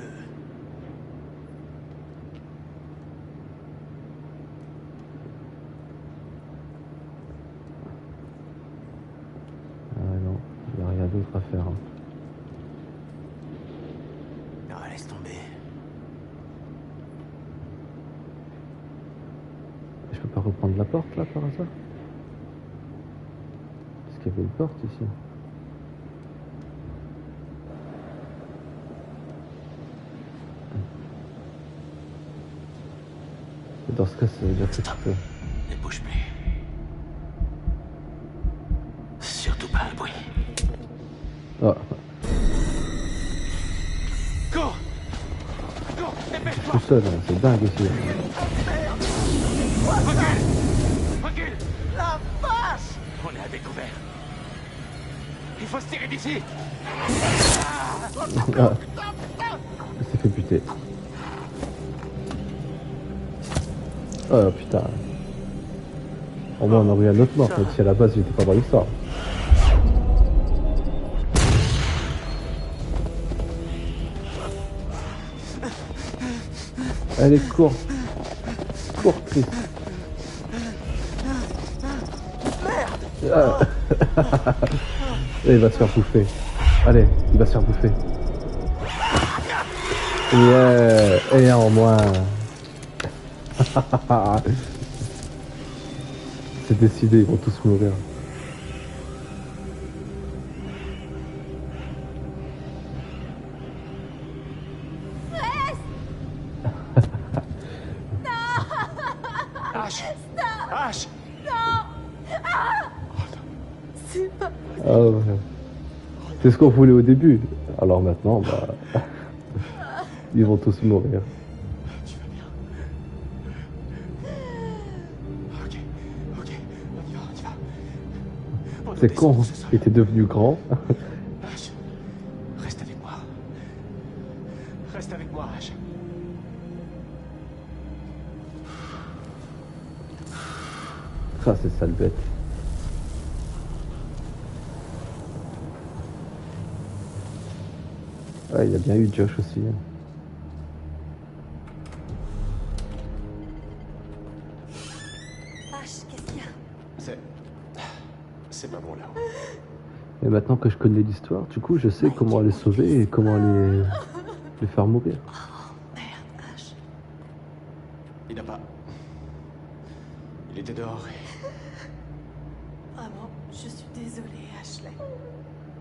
Ah non, il n'y a rien d'autre à faire. Hein. Ah, laisse tomber. Je peux pas reprendre la porte là par hasard? Parce qu'il y avait une porte ici. Et dans ce cas, ça veut dire que tu peux. Ne bouge plus. Surtout pas un bruit. Ah, tout seul, hein. C'est dingue ici. Recule! La vache! On est à découvert. Il faut se tirer d'ici. Ah. Il s'est fait buter. Oh putain. Au moins on aurait eu un autre mort, même si à la base il était pas dans l'histoire. Allez, cours. Cours, Chris. Ah. Et il va se faire bouffer. Allez, il va se faire bouffer. Yeah. Et en moins. C'est décidé, ils vont tous mourir. Ash! Ash! C'est pas... Ah ouais. C'est ce qu'on voulait au début. Alors maintenant, bah, ils vont tous mourir. Tu vas bien? Ok, on y va, on y va. On C'est doit con, descendre ce sol. il était devenu grand. Ash, reste avec moi. Reste avec moi, Ash. Ah, c'est sale bête. Ah, il y a bien eu Josh aussi. Hein. Ash, qu'est-ce qu'il y a? C'est maman là. Et maintenant que je connais l'histoire, du coup, je sais comment les sauver et comment les faire mourir. Oh, merde, Ash. Il n'a pas... Il était dehors et... Vraiment, je suis désolée, Ashley.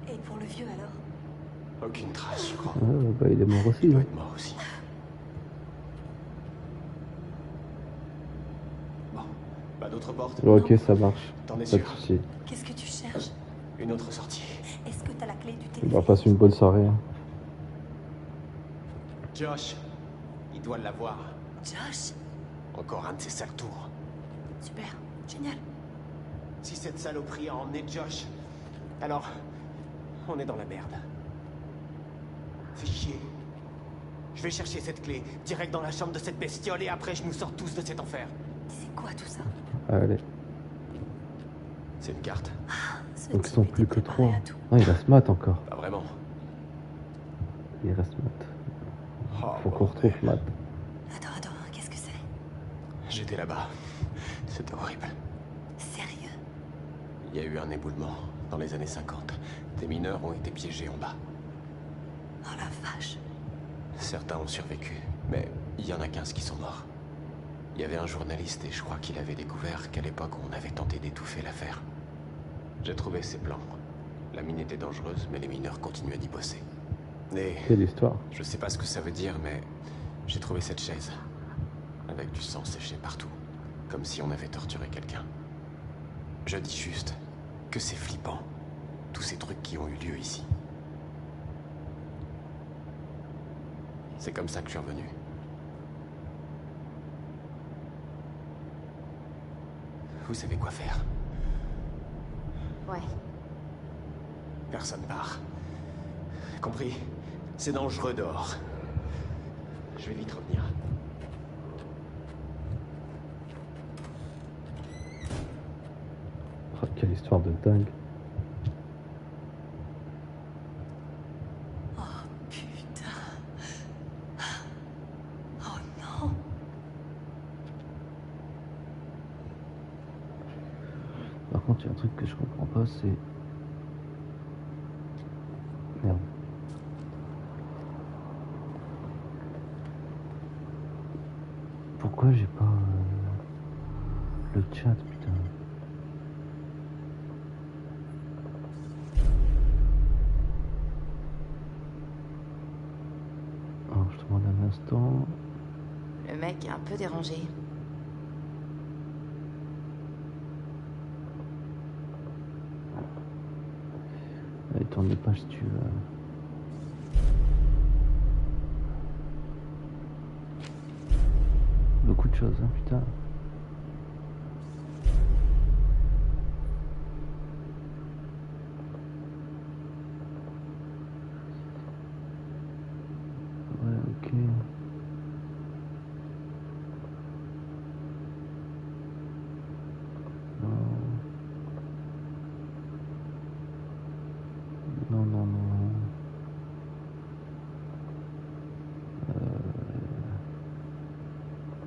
Et pour le vieux alors? Aucune trace, je crois. Ah, bah, il est mort aussi. Il doit Hein. être mort aussi. Bon, pas d'autre porte. Ok, ça marche. T'en es Pas de sûr? soucis. Qu'est-ce que tu cherches? Une autre sortie. Est-ce que t'as la clé du On téléphone? va passer une bonne soirée. Hein. Josh, il doit l'avoir. Josh? Encore un de ses sales tours. Super, génial. Si cette saloperie a emmené Josh, alors on est dans la merde. Fais chier. Je vais chercher cette clé, direct dans la chambre de cette bestiole, et après je nous sors tous de cet enfer. C'est quoi tout ça? Allez. C'est une carte. Ce Donc ils type sont était plus que préparé 3. à tout. Non, il reste Matt encore. Pas vraiment. Il reste Matt. Oh, Faut qu'on retrouve Matt. Attends, qu'est-ce que c'est? J'étais là-bas. C'était horrible. Sérieux? Il y a eu un éboulement dans les années 50. Des mineurs ont été piégés en bas. Oh la vache. Certains ont survécu, mais il y en a 15 qui sont morts. Il y avait un journaliste et je crois qu'il avait découvert qu'à l'époque on avait tenté d'étouffer l'affaire. J'ai trouvé ces plans. La mine était dangereuse, mais les mineurs continuaient d'y bosser. Et Quelle histoire. je sais pas ce que ça veut dire, mais j'ai trouvé cette chaise. Avec du sang séché partout. Comme si on avait torturé quelqu'un. Je dis juste que c'est flippant. Tous ces trucs qui ont eu lieu ici. C'est comme ça que je suis revenu. Vous savez quoi faire? Ouais. Personne part. Compris? C'est dangereux dehors. Je vais vite revenir. Oh, quelle histoire de dingue. Oh putain. Oh non. Par contre, il y a un truc que je comprends pas, c'est... Merde. Pourquoi j'ai pas le chat, putain. Alors, je demande un instant. Le mec est un peu dérangé. Allez, tourne les pages si tu veux. chose, hein, putain. Ouais, ok. Non, non, non.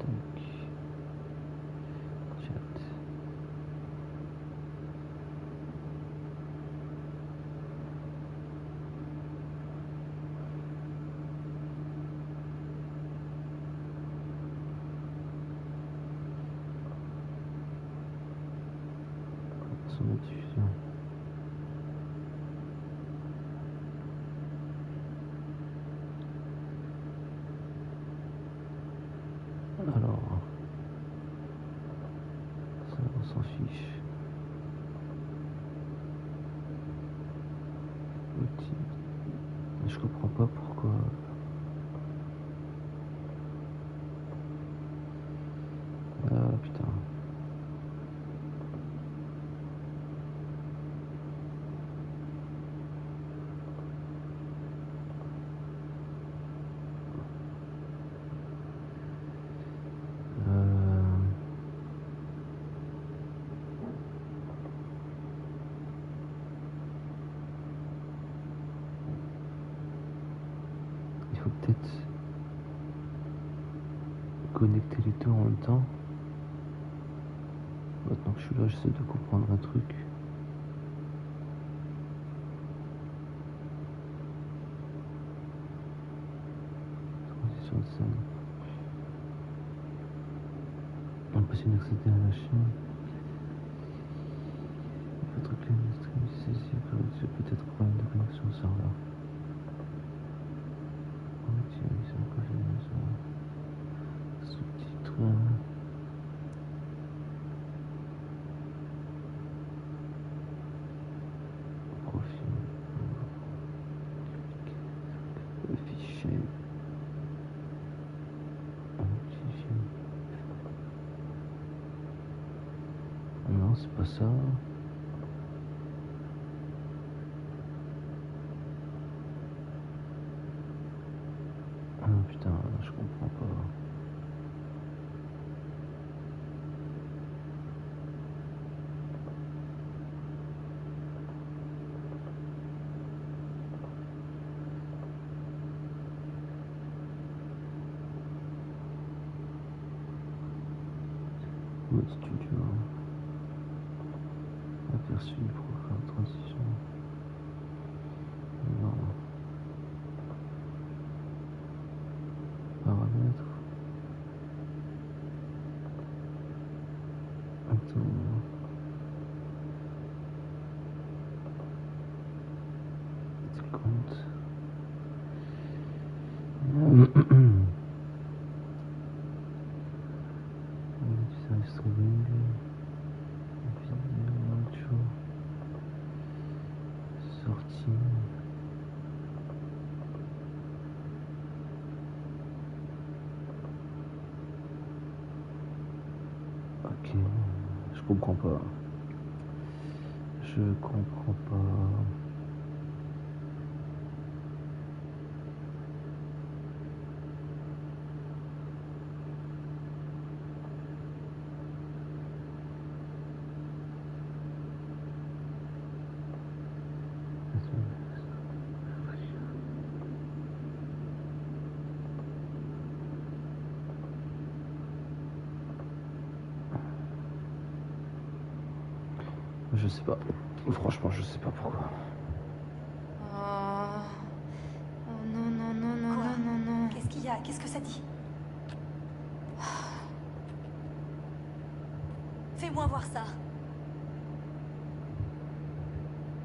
Donc, chat. Son de diffusion. Alors, ça on s'en fiche. Outils. Je comprends pas pourquoi. Ah putain. Il faut peut-être connecter les deux en même temps. Maintenant que je suis là, j'essaie de comprendre un truc. Transition de scène. Impossible d'accéder à la chaîne. Votre clé de stream saisie, peut-être problème de connexion au serveur. Sous-titres. Profil. Fichier. Non, c'est pas ça. Ah putain, je comprends pas. Mode studio. Aperçu du programme transition. Non. Paramètres. Attends. Compte. Service streaming. Vidéo, sortie. Ok, je comprends pas. Je comprends pas. Je sais pas. Franchement, je sais pas pourquoi. Oh. Oh non, non, non, non, Quoi? non, non, non. Qu'est-ce qu'il y a? Qu'est-ce que ça dit? Fais-moi voir ça.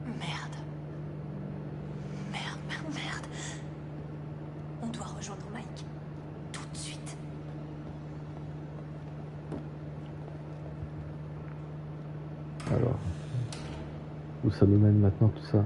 Merde. Merde, merde, merde. On doit rejoindre Mike. Tout de suite. Alors, où ça nous mène maintenant tout ça?